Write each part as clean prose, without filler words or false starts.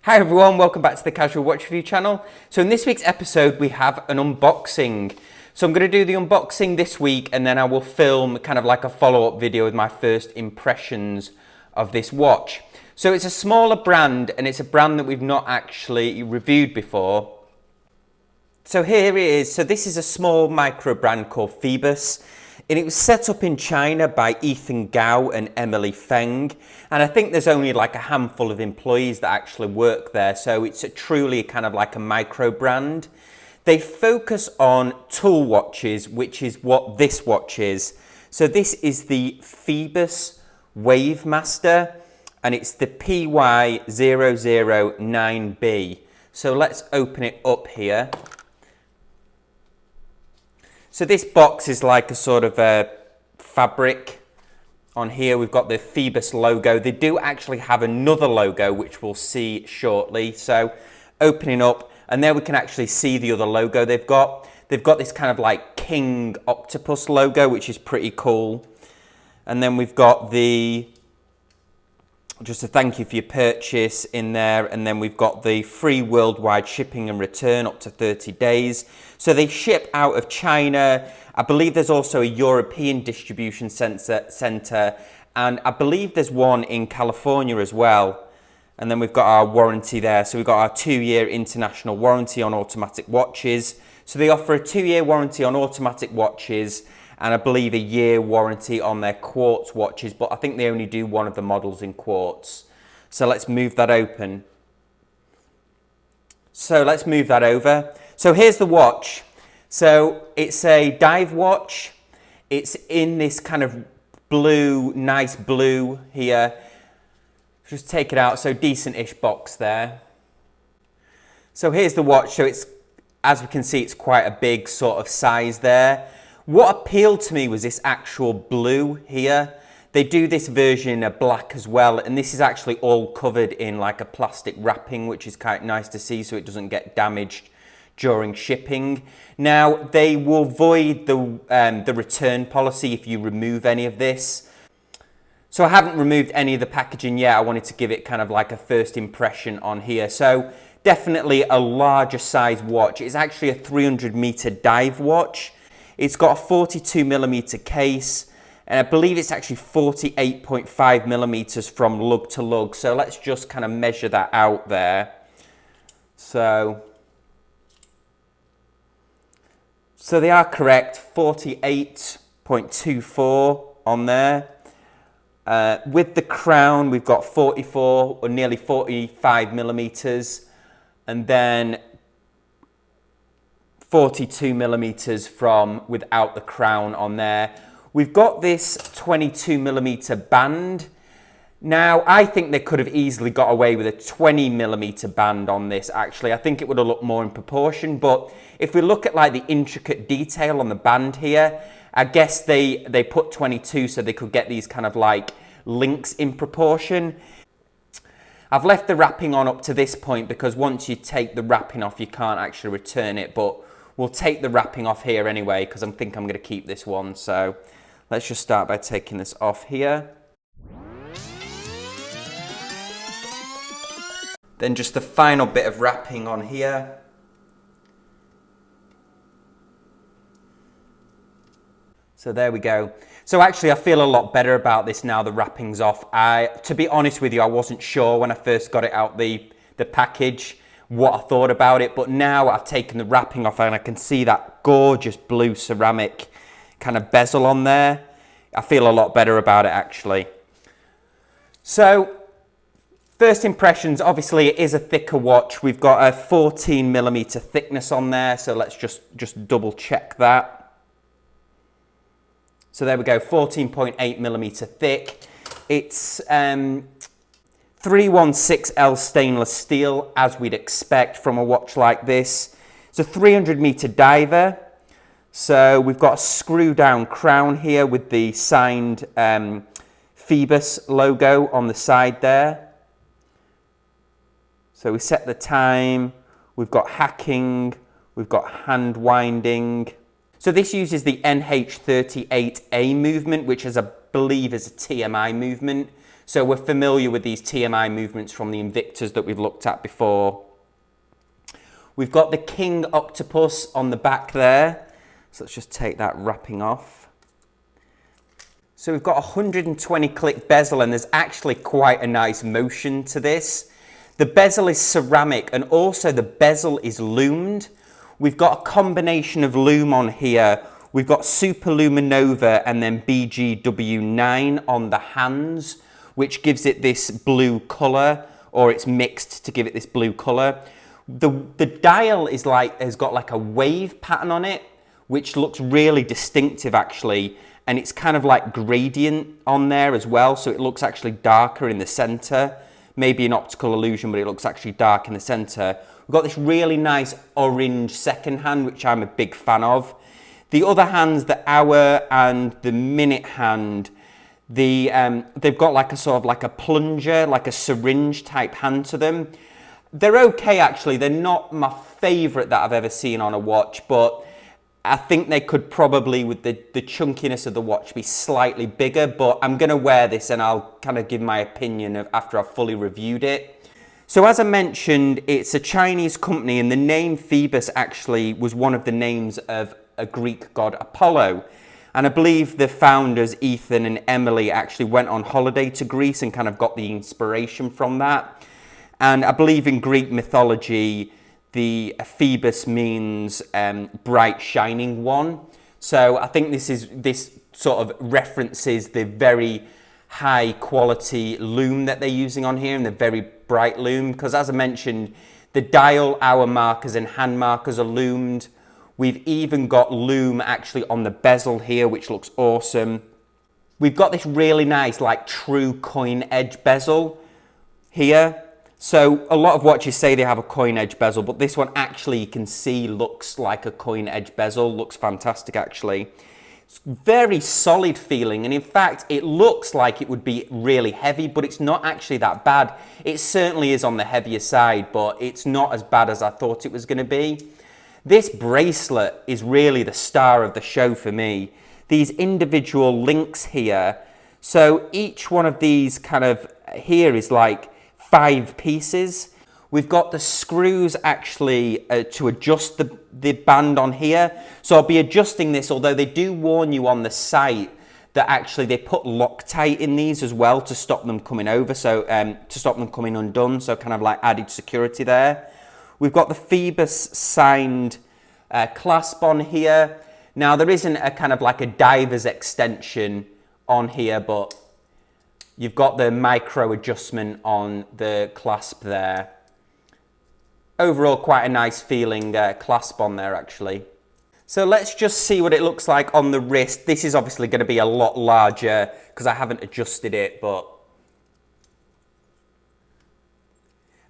Hi everyone, welcome back to the Casual Watch Review channel. So in this week's episode we have an unboxing. So I'm going to do the unboxing this week and then I will film kind of like a follow-up video with my first impressions of this watch. So it's a smaller brand and it's a brand that we've not actually reviewed before. So here it is. So this is a small micro brand called Phoibos. And it was set up in China by Ethan Gao and Emily Feng. And I think there's only like a handful of employees that actually work there. So it's truly kind of like a micro brand. They focus on tool watches, which is what this watch is. So this is the Phoibos Wavemaster and it's the PY010B. So let's open it up here. So this box is like a sort of a fabric. On here we've got the Phoibos logo. They do actually have another logo which we'll see shortly. So opening up and there we can actually see the other logo they've got. They've got this kind of like king octopus logo which is pretty cool. And then we've got the just a thank you for your purchase in there, and then we've got the free worldwide shipping and return up to 30 days. So they ship out of China. I believe there's also a European distribution center, and I believe there's one in California as well. And then we've got our warranty there. So we've got our 2-year international warranty on automatic watches. So they offer a 2-year warranty on automatic watches, and I believe a year warranty on their quartz watches, but I think they only do one of the models in quartz. So let's move that open. So let's move that over. So here's the watch. So it's a dive watch. It's in this kind of blue, nice blue here. Just take it out, so decent-ish box there. So here's the watch. So it's, as we can see, it's quite a big sort of size there. What appealed to me was this actual blue here. They do this version in black as well, and this is actually all covered in like a plastic wrapping, which is quite nice to see so it doesn't get damaged during shipping. Now, they will void the return policy if you remove any of this. So I haven't removed any of the packaging yet. I wanted to give it kind of like a first impression on here. So definitely a larger size watch. It's actually a 300-meter dive watch. It's got a 42mm case, and I believe it's actually 48.5mm from lug to lug. So let's just kind of measure that out there. So they are correct, 48.24 on there. With the crown, we've got 44 or nearly 45mm, and then 42mm from without the crown on there. We've got this 22mm band. Now, I think they could have easily got away with a 20mm band on this, actually. I think it would have looked more in proportion, but if we look at like the intricate detail on the band here, I guess they put 22 so they could get these kind of like links in proportion. I've left the wrapping on up to this point because once you take the wrapping off, you can't actually return it, but we'll take the wrapping off here anyway because I think I'm going to keep this one. So let's just start by taking this off here. Then just the final bit of wrapping on here. So there we go. So actually I feel a lot better about this now the wrapping's off. To be honest with you, I wasn't sure when I first got it out the package what I thought about it, but now I've taken the wrapping off and I can see that gorgeous blue ceramic kind of bezel on there. I feel a lot better about it actually. So first impressions, obviously it is a thicker watch. We've got a 14mm thickness on there, so let's just double check that. So there we go, 14.8mm thick. It's 316L stainless steel, as we'd expect from a watch like this. It's a 300-meter diver. So we've got a screw down crown here with the signed Phoibos logo on the side there. So we set the time, we've got hacking, we've got hand winding. So this uses the NH38A movement, which I believe is a TMI movement. So we're familiar with these TMI movements from the Invictas that we've looked at before. We've got the King Octopus on the back there. So let's just take that wrapping off. So we've got a 120 click bezel, and there's actually quite a nice motion to this. The bezel is ceramic, and also the bezel is loomed. We've got a combination of loom on here. We've got Super Luminova and then BGW9 on the hands, which gives it this blue color, or it's mixed to give it this blue color. The dial is has got like a wave pattern on it, which looks really distinctive actually. And it's kind of like gradient on there as well. So it looks actually darker in the center. Maybe an optical illusion, but it looks actually dark in the center. We've got this really nice orange second hand, which I'm a big fan of. The other hands, the hour and the minute hand, they've got like a sort of like a plunger, like a syringe type hand to them. They're okay actually. They're not my favorite that I've ever seen on a watch, but I think they could probably, with the chunkiness of the watch, be slightly bigger, but I'm going to wear this and I'll kind of give my opinion after I've fully reviewed it. So as I mentioned, it's a Chinese company, and the name Phoibos actually was one of the names of a Greek god Apollo. And I believe the founders, Ethan and Emily, actually went on holiday to Greece and kind of got the inspiration from that. And I believe in Greek mythology, the Phoibos means bright shining one. So I think this sort of references the very high quality loom that they're using on here, and the very bright loom, because as I mentioned, the dial, hour markers and hand markers are loomed. We've even got loom actually on the bezel here, which looks awesome. We've got this really nice like true coin edge bezel here. So a lot of watches say they have a coin edge bezel, but this one actually you can see looks like a coin edge bezel. Looks fantastic actually. It's very solid feeling, and in fact it looks like it would be really heavy, but it's not actually that bad. It certainly is on the heavier side, but it's not as bad as I thought it was going to be. This bracelet is really the star of the show for me. These individual links here. So each one of these kind of here is like 5 pieces. We've got the screws actually to adjust the band on here. So I'll be adjusting this, although they do warn you on the site that actually they put Loctite in these as well to stop them coming over, so to stop them coming undone, so kind of like added security there. We've got the Phoibos signed clasp on here. Now there isn't a kind of like a diver's extension on here, but you've got the micro adjustment on the clasp there. Overall, quite a nice feeling clasp on there actually. So let's just see what it looks like on the wrist. This is obviously going to be a lot larger because I haven't adjusted it, but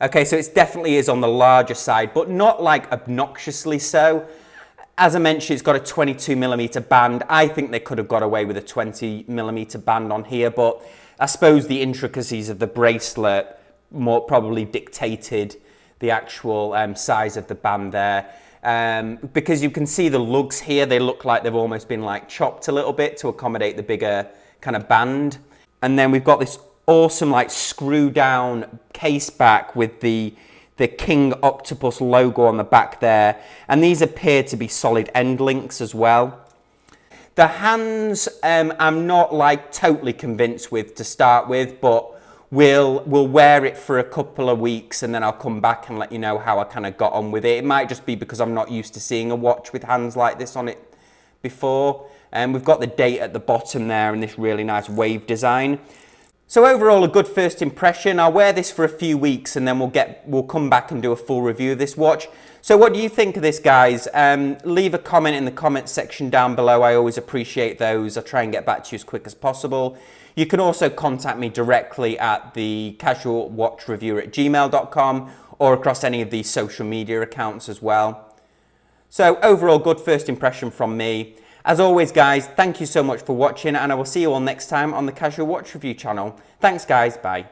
okay, so it definitely is on the larger side, but not like obnoxiously so. As I mentioned, it's got a 22mm band. I think they could have got away with a 20mm band on here, but I suppose the intricacies of the bracelet more probably dictated the actual size of the band there. Because you can see the lugs here, they look like they've almost been like chopped a little bit to accommodate the bigger kind of band. And then we've got this awesome like screw down case back with the King Octopus logo on the back there. And these appear to be solid end links as well. The hands, I'm not like totally convinced with to start with, but we'll wear it for a couple of weeks and then I'll come back and let you know how I kind of got on with it. It might just be because I'm not used to seeing a watch with hands like this on it before. And we've got the date at the bottom there and this really nice wave design. So overall, a good first impression. I'll wear this for a few weeks and then we'll come back and do a full review of this watch. So what do you think of this, guys? Leave a comment in the comments section down below. I always appreciate those. I try and get back to you as quick as possible. You can also contact me directly at thecasualwatchreviewer@gmail.com or across any of these social media accounts as well. So overall, good first impression from me. As always, guys, thank you so much for watching, and I will see you all next time on the Casual Watch Review channel. Thanks, guys. Bye.